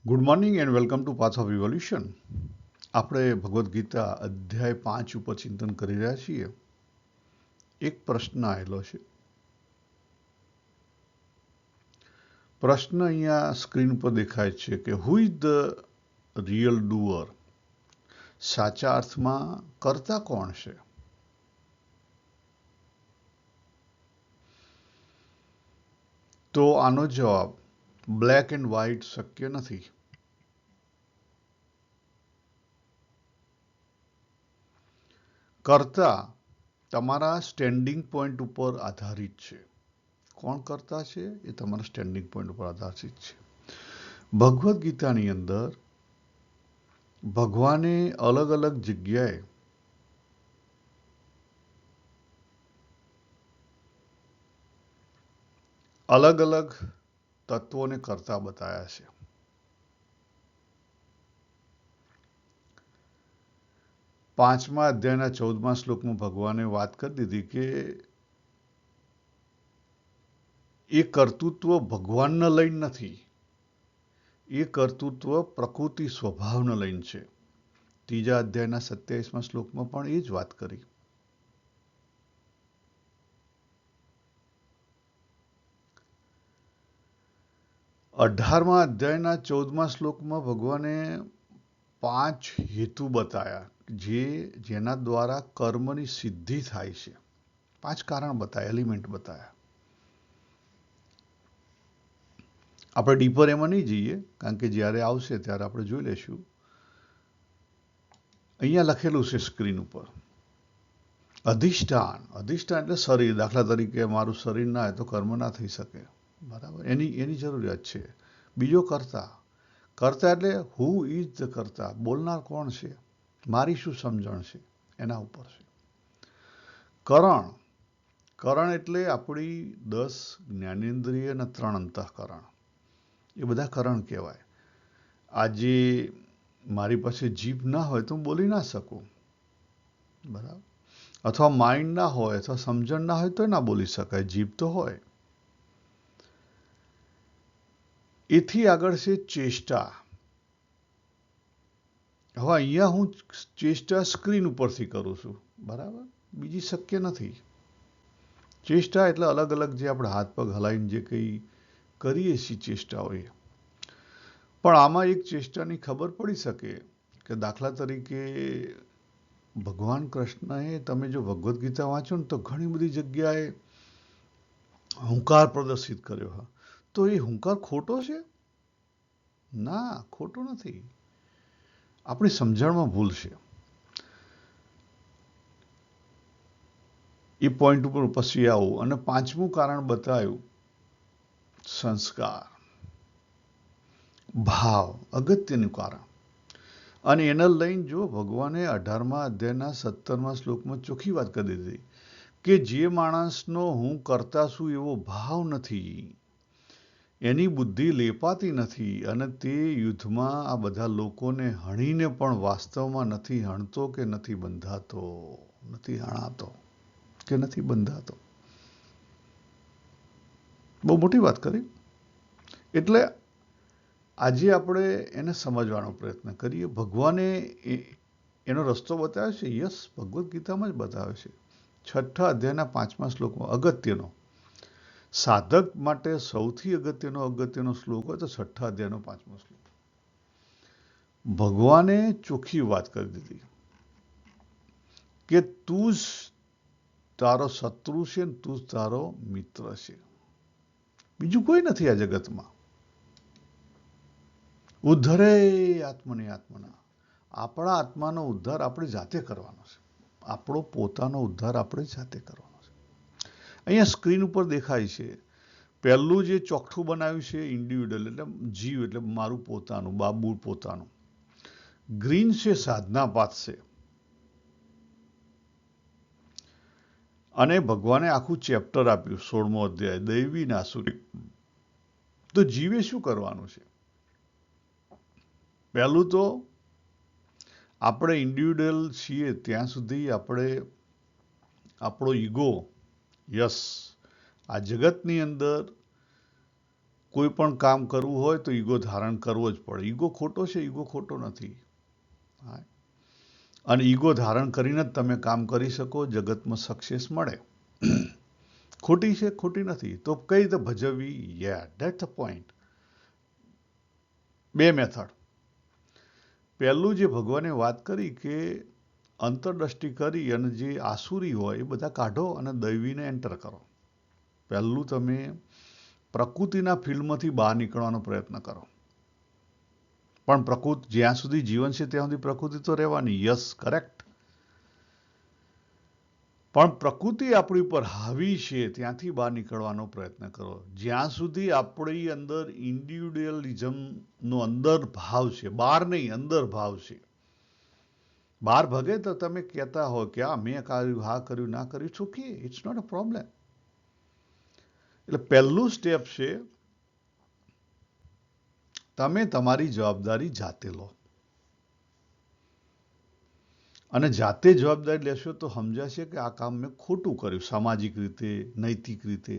Good morning and welcome to path of evolution. આપણે ભગવદ્ ગીતા અધ્યાય 5 ઉપર ચિંતન કરી રહ્યા છીએ. એક પ્રશ્ન આવેલો છે. પ્રશ્ન અહીંયા સ્ક્રીન ઉપર દેખાય છે કે who is the real doer? સાચા અર્થમાં કર્તા કોણ છે? તો આનો જવાબ બ્લેક એન્ડ વ્હાઇટ શક્ય નથી. કર્તા તમારા સ્ટેન્ડિંગ પોઈન્ટ ઉપર આધારિત છે. કોણ કરતા છે એ તમારા સ્ટેન્ડિંગ પોઈન્ટ ઉપર આધારિત છે. ભગવદ્ ગીતાની અંદર ભગવાને અલગ અલગ જગ્યાએ અલગ અલગ તત્વોને કરતા બતાવ્યા છે. પાંચમા અધ્યાયના 14મા શ્લોકમાં ભગવાને વાત કરી દીધી કે એ કર્તૃત્વ ભગવાનને લઈને નથી, એ કર્તૃત્વ પ્રકૃતિ સ્વભાવને લઈને છે. ત્રીજા અધ્યાયના 27મા શ્લોકમાં પણ એ જ વાત કરી. અઢારમા અધ્યાયના 14મા શ્લોકમાં ભગવાને 5 હેતુ બતાવ્યા જેના દ્વારા કર્મની સિદ્ધિ થાય છે. 5 કારણ બતાવ્યા, એલિમેન્ટ બતાવ્યા. આપણે ડીપર એમાં નહીં જઈએ કારણ કે જ્યારે આવશે ત્યારે આપણે જોઈ લેશું. અહીંયા લખેલું છે સ્ક્રીન ઉપર અધિષ્ઠાન. અધિષ્ઠાન એટલે શરીર. દાખલા તરીકે મારું શરીર ના હોય તો કર્મ ના થઈ શકે, બરાબર, એની જરૂરિયાત છે. બીજો કર્તા. કર્તા એટલે હુ ઇઝ ધ કર્તા? બોલનાર કોણ છે, મારી શું સમજણ છે, એના ઉપર છે. કરણ. કરણ એટલે આપણી 10 જ્ઞાનેન્દ્રિય અને 3 અંતઃકરણ. એ બધા કરણ કહેવાય. આજે મારી પાસે જીભ ના હોય તો હું બોલી ના શકું, બરાબર, અથવા માઇન્ડ ના હોય અથવા સમજણ ના હોય તો ના બોલી શકાય, જીભ તો હોય. એથી આગળ છે ચેષ્ટા. હવે અહીંયા હું ચેષ્ટા સ્ક્રીન ઉપરથી કરું છું, બરાબર, બીજી શક્ય નથી. ચેષ્ટા એટલે અલગ અલગ જે આપણે હાથ પગ હલાવીને જે કંઈ કરીએ છીએ ચેષ્ટાઓ એ. પણ આમાં એક ચેષ્ટાની ખબર પડી શકે કે દાખલા તરીકે ભગવાન કૃષ્ણએ, તમે જો ભગવદ્ ગીતા વાંચો ને તો ઘણી બધી જગ્યાએ હુંકાર પ્રદર્શિત કર્યો. તો એ હુંકાર ખોટો છે? ના, ખોટો નથી. આપણી સમજણમાં ભૂલ છે. એ પોઈન્ટ ઉપર પછી આવું. અને 5મું કારણ બતાવ્યું સંસ્કાર, ભાવ, અગત્યનું કારણ. અને એને લઈને જો ભગવાને 18મા અધ્યાયના 17મા શ્લોકમાં ચોખ્ખી વાત કરી દીધી કે જે માણસનો હું કરતા છું એવો ભાવ નથી, એની બુદ્ધિ લેપાતી નથી અને તે યુદ્ધમાં આ બધા લોકોને હણીને પણ વાસ્તવમાં નથી હણતો કે નથી બંધાતો, નથી હણાતો કે નથી બંધાતો. બહુ મોટી વાત કરી. એટલે આજે આપણે એને સમજવાનો પ્રયત્ન કરીએ. ભગવાને એનો રસ્તો બતાવ્યો છે. યસ, ભગવદ્ ગીતામાં જ બતાવે છે. 6ઠ્ઠા અધ્યાયના 5મા શ્લોકમાં અગત્યનો, સાધક માટે સૌથી અગત્યનો શ્લોક હોય તો 6ઠ્ઠા અધ્યાયનો 5મો શ્લોક. ભગવાને ચોખ્ખી વાત કરી દીધી કે તું જ તારો શત્રુ છે ને તું જ તારો મિત્ર છે, બીજું કોઈ નથી આ જગતમાં. ઉદ્ધરે આત્મને આત્મના. આપણા આત્માનો ઉદ્ધાર આપણે જાતે કરવાનો છે. આપણો પોતાનો ઉદ્ધાર આપણે જાતે કરવાનો છે. અહીંયા સ્ક્રીન ઉપર દેખાય છે. પહેલું જે ચોખ્ઠું બનાવ્યું છે ઇન્ડિવિડ્યુઅલ એટલે જીવ, એટલે મારું પોતાનું, બાબુ પોતાનું. ગ્રીન છે સાધના પાથ છે. અને ભગવાને આખું ચેપ્ટર આપ્યું 16મો અધ્યાય દૈવી ને આસુરી. તો જીવે શું કરવાનું છે? પહેલું તો આપણે ઇન્ડિવિડ્યુઅલ છીએ ત્યાં સુધી આપણે આપણો ઈગો, યસ, આ જગતની અંદર કોઈ પણ કામ કરવું હોય તો ઈગો ધારણ કરવો જ પડે. ઈગો ખોટો છે? ઈગો ખોટો નથી. હા. અને ઈગો ધારણ કરીને જ તમે કામ કરી શકો, જગતમાં સક્સેસ મળે. ખોટી છે? ખોટી નથી. તો કઈ રીતે ભજવવી? યા ધેટ્સ ધ પોઈન્ટ. બે મેથડ. પહેલું જે ભગવાને વાત કરી કે અંતરદ્રષ્ટિ કરી અને જે આસુરી હોય એ બધા કાઢો અને દૈવીને એન્ટર કરો. પહેલું તમે પ્રકૃતિના ફિલ્ડમાંથી બહાર નીકળવાનો પ્રયત્ન કરો. પણ પ્રકૃતિ જ્યાં સુધી જીવન છે ત્યાં સુધી પ્રકૃતિ તો રહેવાની. Yes, correct. પણ પ્રકૃતિ આપણી ઉપર હાવી છે ત્યાંથી બહાર નીકળવાનો પ્રયત્ન કરો. જ્યાં સુધી આપણી અંદર ઇન્ડિવિડ્યુઅલિઝમનો અંદર ભાવ છે, બહાર નહીં, અંદર ભાવ છે. બહાર ભગે તો તમે કહેતા હો કે આ મેં કર્યું, હા કર્યું, ના કર્યું, it's okay, it's not a problem. એટલે પહેલું સ્ટેપ છે તમે તમારી જવાબદારી જાતે લો. અને જાતે જવાબદારી લેશો તો સમજાશે કે આ કામ મેં ખોટું કર્યું, સામાજિક રીતે, નૈતિક રીતે.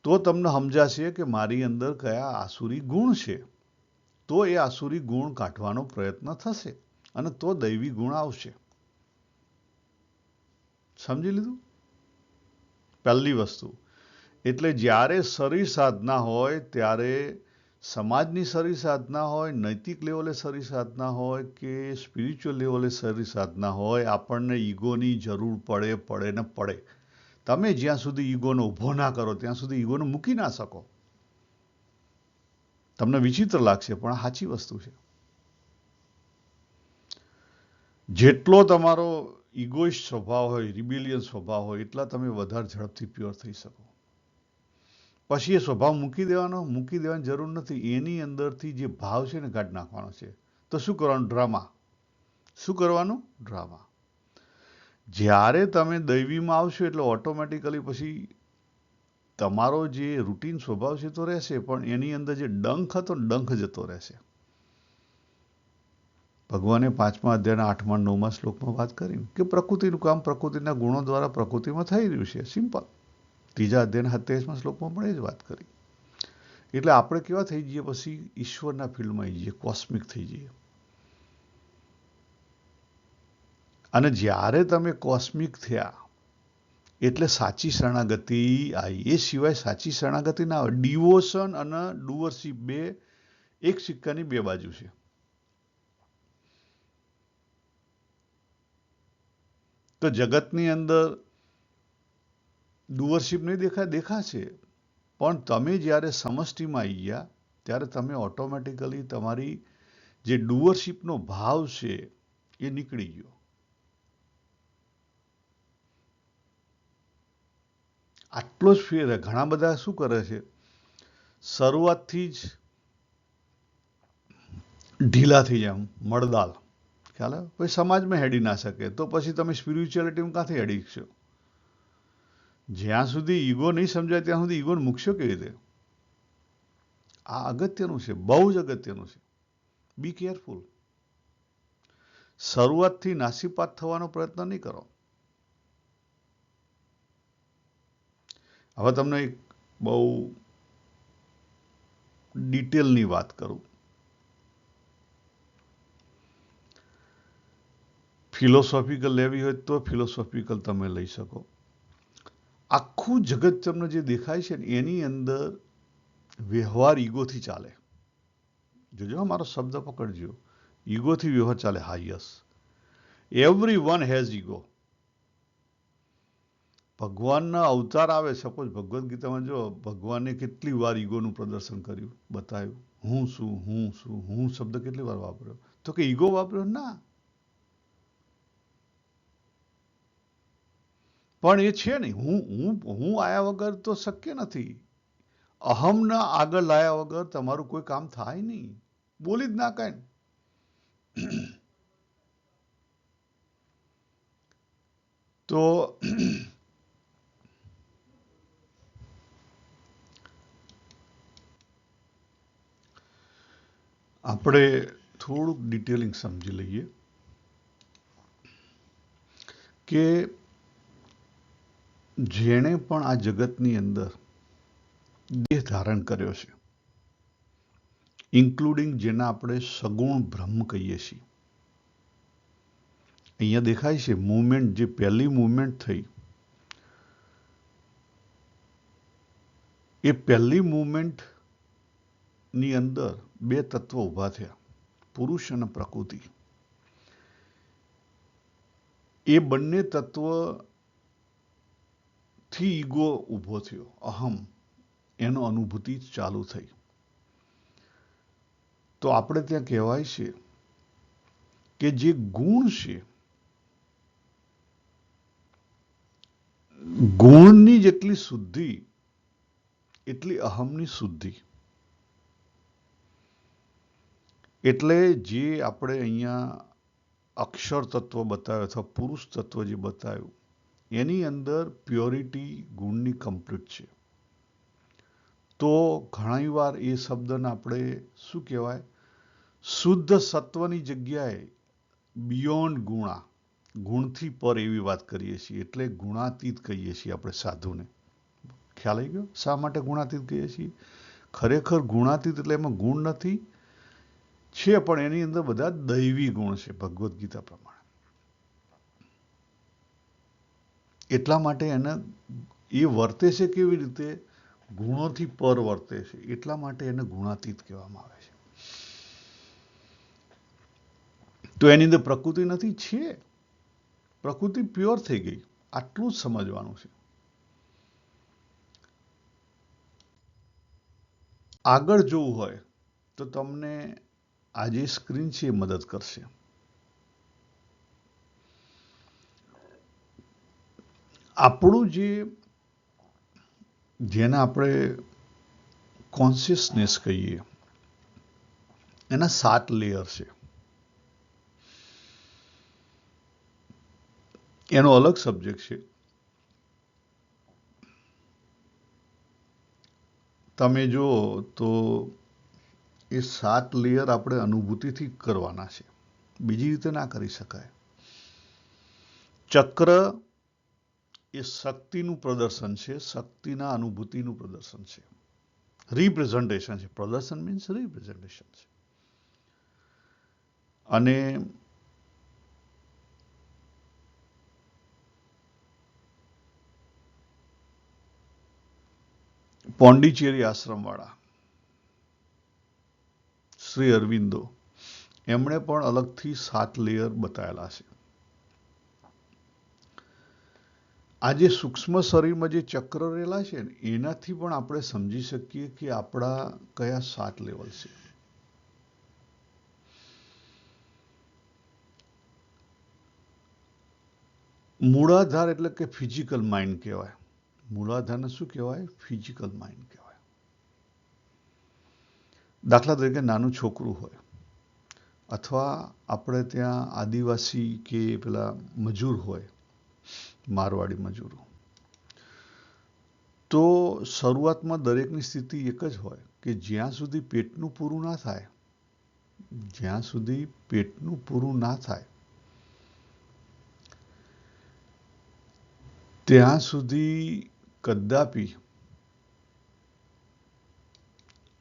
તો તમને સમજાશે કે મારી અંદર કયા આસુરી ગુણ છે. તો એ આસુરી ગુણ કાઢવાનો પ્રયત્ન થશે અને તો દૈવી ગુણ આવશે. સમજી લીધું? પહેલી વસ્તુ. એટલે જ્યારે શરીર સાધના હોય ત્યારે સમાજની શરીર સાધના હોય, નૈતિક લેવલે શરીર સાધના હોય કે સ્પિરિચ્યુઅલ લેવલે શરીર સાધના હોય, આપણને ઈગોની જરૂર પડે ને પડે. તમે જ્યાં સુધી ઈગોનો ઊભો ના કરો ત્યાં સુધી ઈગોને મૂકી ના શકો. તમને વિચિત્ર લાગશે પણ આ સાચી વસ્તુ છે. જેટલો તમારો ઇગોઇસ્ટ સ્વભાવ હોય, રિબેલિયન સ્વભાવ હોય, એટલા તમે વધારે ઝડપથી પ્યોર થઈ શકો. પછી એ સ્વભાવ મૂકી દેવાની જરૂર નથી. એની અંદરથી જે ભાવ છે ને કાઢી નાખવાનો છે. તો શું કરવાનું? ડ્રામા. શું કરવાનું? ડ્રામા. જ્યારે તમે દૈવીમાં આવશો એટલે ઓટોમેટિકલી પછી તમારો જે રૂટીન સ્વભાવ છે તો રહેશે, પણ એની અંદર જે ડંખ હતો ને ડંખ જતો રહેશે. ભગવાને 5મા અધ્યાયના 8મા 9મા શ્લોકમાં વાત કરી કે પ્રકૃતિનું કામ પ્રકૃતિના ગુણો દ્વારા પ્રકૃતિમાં થઈ રહ્યું છે. સિમ્પલ. 3જા અધ્યાયના 27મા શ્લોકમાં પણ એ જ વાત કરી. એટલે આપણે કેવા થઈ જઈએ પછી? ઈશ્વરના ફિલ્ડમાં આવી જઈએ, કોસ્મિક થઈ જઈએ. અને જ્યારે તમે કોસ્મિક થયા એટલે સાચી શરણાગતિ આવી. એ સિવાય સાચી શરણાગતિ ના આવે. ડિવોશન અને ડુઅરશીપ બે એક સિક્કાની બે બાજુ છે. તો જગતની અંદર ડુઅરશીપ નહીં દેખાશે, પણ તમે જ્યારે સમષ્ટિમાં આવી ગયા ત્યારે તમે ઓટોમેટિકલી તમારી જે ડુઅરશીપનો ભાવ છે એ નીકળી ગયો. આટલો જ ફેર. ઘણા બધા શું કરે છે, શરૂઆતથી જ ઢીલા થઈ જાય, મળદાલ. ખ્યાલ આવે? પછી સમાજમાં હેડી ના શકે તો પછી તમે સ્પિરિચ્યુઆલિટીમાં ક્યાંથી હેડી શકશો? જ્યાં સુધી ઈગો નહીં સમજાય ત્યાં સુધી ઈગોને મૂકશો કેવી રીતે? આ અગત્યનું છે, બહુ જ અગત્યનું છે. Be careful. શરૂઆતથી નાસીપાત થવાનો પ્રયત્ન નહીં કરો. હવે તમને એક બહુ ડિટેલની વાત કરું. ફિલોસોફિકલ લેવી હોય તો ફિલોસોફિકલ તમે લઈ શકો. આખું જગત તમને જે દેખાય છે ને એની અંદર વ્યવહાર ઈગોથી ચાલે. જોજો મારો શબ્દ પકડજો. ઈગોથી વ્યવહાર ચાલે. હા, યસ. Everyone has ego. ભગવાનના અવતાર આવે, સપોઝ ભગવદ્ ગીતામાં જો ભગવાને કેટલી વાર ઈગોનું પ્રદર્શન કર્યું, બતાવ્યું. હું છું, હું છું, હું શબ્દ કેટલી વાર વાપર્યો? તો કે ઈગો વાપર્યો ના. પણ એ છે નહીં. હું આયા વગર તો શક્ય નથી. અહમના આગળ લાયા વગર તમારું કોઈ કામ થાય નહીં. બોલી જ ના કાંઈ. તો આપણે થોડુંક ડિટેલિંગ સમજી લઈએ કે જેણે પણ આ જગતની અંદર દેહ ધારણ કર્યો છે, ઇન્ક્લુડિંગ જેને આપણે સગુણ બ્રહ્મ કહીએ છીએ. અહીંયા દેખાય છે મૂવમેન્ટ, જે પહેલી મૂવમેન્ટ થઈ એ પહેલી મૂવમેન્ટની અંદર બે તત્વો ઊભા થયા, પુરુષ અને પ્રકૃતિ. એ બંને તત્વથી ઈગો ઊભો થયો, અહમ, એનો અનુભૂતિ ચાલુ થઈ. તો આપણે ત્યાં કહેવાય છે કે જે ગુણ છે, ગુણની જેટલી શુદ્ધિ એટલી અહમની શુદ્ધિ. એટલે જે આપણે અહીંયા અક્ષર તત્વ બતાવ્યો અથવા પુરુષ તત્વ જે બતાવ્યું, એની અંદર પ્યોરિટી ગુણની કમ્પ્લીટ છે. તો ઘણી વાર એ શબ્દને આપણે શું કહેવાય, શુદ્ધ સત્વની જગ્યાએ બિયોન્ડ ગુણા, ગુણથી પર એવી વાત કરીએ છીએ. એટલે ગુણાતીત કહીએ છીએ આપણે સાધુને. ખ્યાલ આવી ગયો શા માટે ગુણાતીત કહીએ છીએ? ખરેખર ગુણાતીત એટલે એમાં ગુણ નથી, છે પણ એની અંદર બધા દૈવી ગુણ છે ભગવદ્ ગીતા પ્રમાણે. એટલા માટે એને એ વર્તે છે કેવી રીતે, ગુણોથી પર વર્તે છે, એટલા માટે એને ગુણાતીત કહેવામાં આવે છે. તો એની અંદર પ્રકૃતિ નથી, છે પ્રકૃતિ પ્યોર થઈ ગઈ. આટલું જ સમજવાનું છે. આગળ જોવું હોય તો તમને આ જે સ્ક્રીન છે એ મદદ કરશે. આપણું જેને આપણે કોન્શિયસનેસ કહીએ, એના 7 લેયર છે. એનો અલગ સબ્જેક્ટ છે. તમે જુઓ તો એ 7 લેયર આપણે અનુભૂતિથી કરવાના છે, બીજી રીતે ના કરી શકાય. ચક્ર એ શક્તિનું પ્રદર્શન છે, શક્તિના અનુભૂતિનું પ્રદર્શન છે, રિપ્રેઝન્ટેશન છે. પ્રદર્શન મીન્સ રિપ્રેઝન્ટેશન છે. અને પોંડિચેરી આશ્રમવાળા શ્રી અરવિંદો, એમણે પણ અલગથી 7 લેયર બતાવેલા છે. આ જે સૂક્ષ્મ શરીરમાં જે ચક્ર રહેલા છે ને, એનાથી પણ આપણે સમજી શકીએ કે આપણા કયા 7 લેવલ છે. મૂળાધાર એટલે કે ફિઝિકલ માઇન્ડ કહેવાય. મૂળાધારને શું કહેવાય? ફિઝિકલ માઇન્ડ કહેવાય. દાખલા તરીકે નાનું છોકરું હોય, અથવા આપણે ત્યાં આદિવાસી કે પેલા મજૂર હોય, મારવાડી મજૂરો, તો શરૂઆતમાં દરેકની સ્થિતિ એક જ હોય કે જ્યાં સુધી પેટનું પૂરું ના થાય, જ્યાં સુધી પેટનું પૂરું ના થાય ત્યાં સુધી કદાપી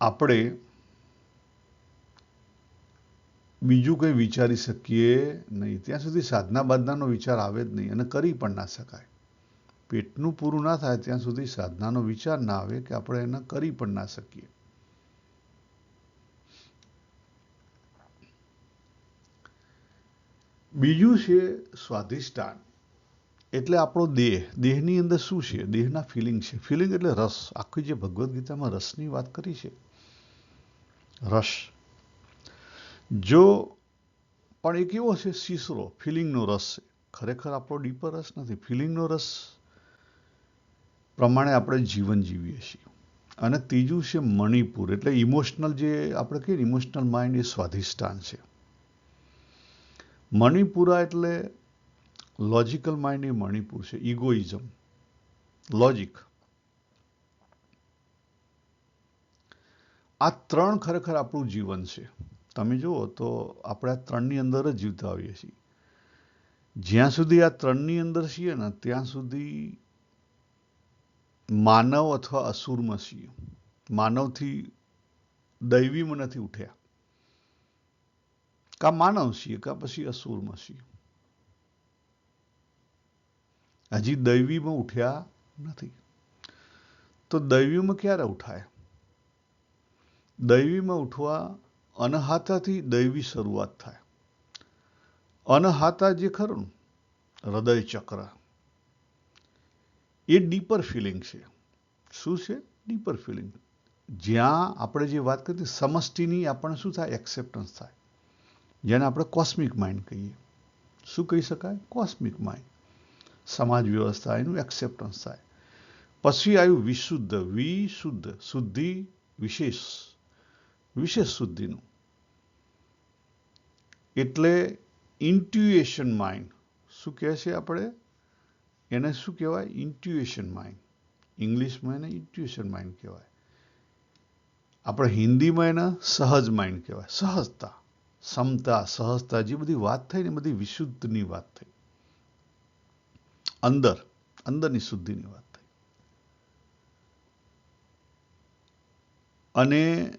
આપણે બીજું કંઈ વિચારી શકીએ નહીં. ત્યાં સુધી સાધના બાધનાનો વિચાર આવે જ નહીં, અને કરી પણ ના શકાય. પેટનું પૂરું ના થાય ત્યાં સુધી સાધનાનો વિચાર ના આવે કે આપણે એને કરી પણ ના શકીએ. બીજું છે સ્વાધિષ્ઠાન, એટલે આપણો દેહ. દેહની અંદર શું છે? દેહના ફિલિંગ છે. ફિલિંગ એટલે રસ. આખી જે ભગવદ્ ગીતામાં રસની વાત કરી છે, રસ. જો પણ એક એવો છે સીસરો, ફિલિંગનો રસ છે. ખરેખર આપણો ડીપર રસ નથી. ફિલિંગનો રસ પ્રમાણે આપણે જીવન જીવીએ છીએ. અને ત્રીજું છે મણિપુર, એટલે ઇમોશનલ, જે આપણે કહીએ ઇમોશનલ માઇન્ડ, એ સ્વાધિષ્ઠાન છે. મણિપુરા એટલે લોજિકલ માઇન્ડ, એ મણિપુર છે. Egoism, logic. આ 3 ખરેખર આપણું જીવન છે. તમે જુઓ તો આપણે આ 3ની અંદર જ જીવતા હોઈએ છીએ. જ્યાં સુધી આ 3ની અંદર છીએ ને, ત્યાં સુધી માનવ અથવા અસુરમાં છીએ. માનવથી દૈવીમાં નથી ઉઠ્યા. કાં માનવ છીએ કાં પછી અસુરમાં છીએ. હજી દૈવીમાં ઉઠ્યા નથી. તો દૈવીમાં ક્યારે ઉઠાય? દૈવીમાં ઉઠવા અનહાતાથી દૈવી શરૂઆત થાય. અનહાતા જે ખરું હૃદય ચક્ર, એ ડીપર ફિલિંગ છે. શું છે? Deeper filling. જ્યાં આપણે જે વાત કરી સમષ્ટિની આપણને શું થાય? એક્સેપ્ટન્સ થાય. જેને આપણે કોસ્મિક માઇન્ડ કહીએ. શું કહી શકાય? Cosmic mind. સમાજ વ્યવસ્થા એનું એક્સેપ્ટન્સ થાય. પછી આવ્યું વિશુદ્ધ. વિશુદ્ધ શુદ્ધિ, વિશેષ વિશેષ શુદ્ધિનું. એટલે ઇન્ટ્યુએશન માઇન્ડ. શું કહે છે આપણે? એને શું કહેવાય? ઇન્ટ્યુએશન માઇન્ડ. ઇંગ્લિશમાં એને ઇન્ટ્યુએશન માઇન્ડ કહેવાય. આપણે હિન્દીમાં એને સહજ માઇન્ડ કહેવાય. સહજતા, સમતા, સહજતા જે બધી વાત થઈ ને બધી વિશુદ્ધની વાત થઈ. અંદરની શુદ્ધિની વાત થઈ. અને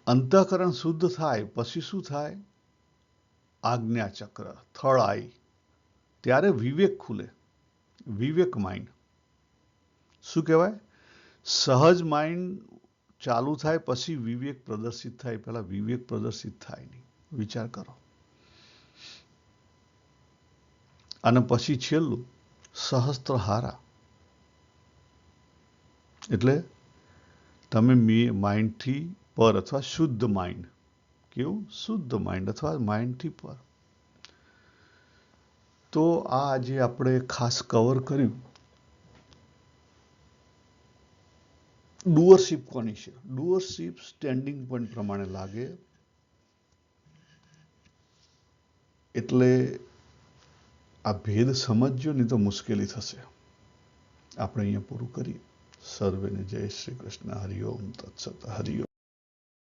અંતઃકરણ શુદ્ધ થાય પછી શું થાય? આજ્ઞા ચક્ર, થર્ડ આઈ. ત્યારે વિવેક ખુલે. વિવેક માઇન્ડ. શું કહેવાય? સહજ માઇન્ડ ચાલુ થાય પછી વિવેક પ્રદર્શિત થાય. પહેલા વિવેક પ્રદર્શિત થાય નહીં. વિચાર કરો. અને પછી છેલ્લું સહસ્ત્રહારા. એટલે તમે માઇન્ડથી પર અથવા શુદ્ધ માઇન્ડ. કેવું? શુદ્ધ માઇન્ડ અથવા માઇન્ડથી પર. તો આ આજે આપણે ખાસ કવર કર્યું. ડુઅરશીપ કોની છે? ડુઅરશીપ સ્ટેન્ડિંગ પોઈન્ટ પ્રમાણે લાગે. એટલે આ ભેદ સમજજો નહીં તો મુશ્કેલી થશે. આપણે અહીંયા પૂરું કરીએ. સર્વેને જય શ્રી કૃષ્ણ. હરિઓમ તત્સત. હરિઓમ.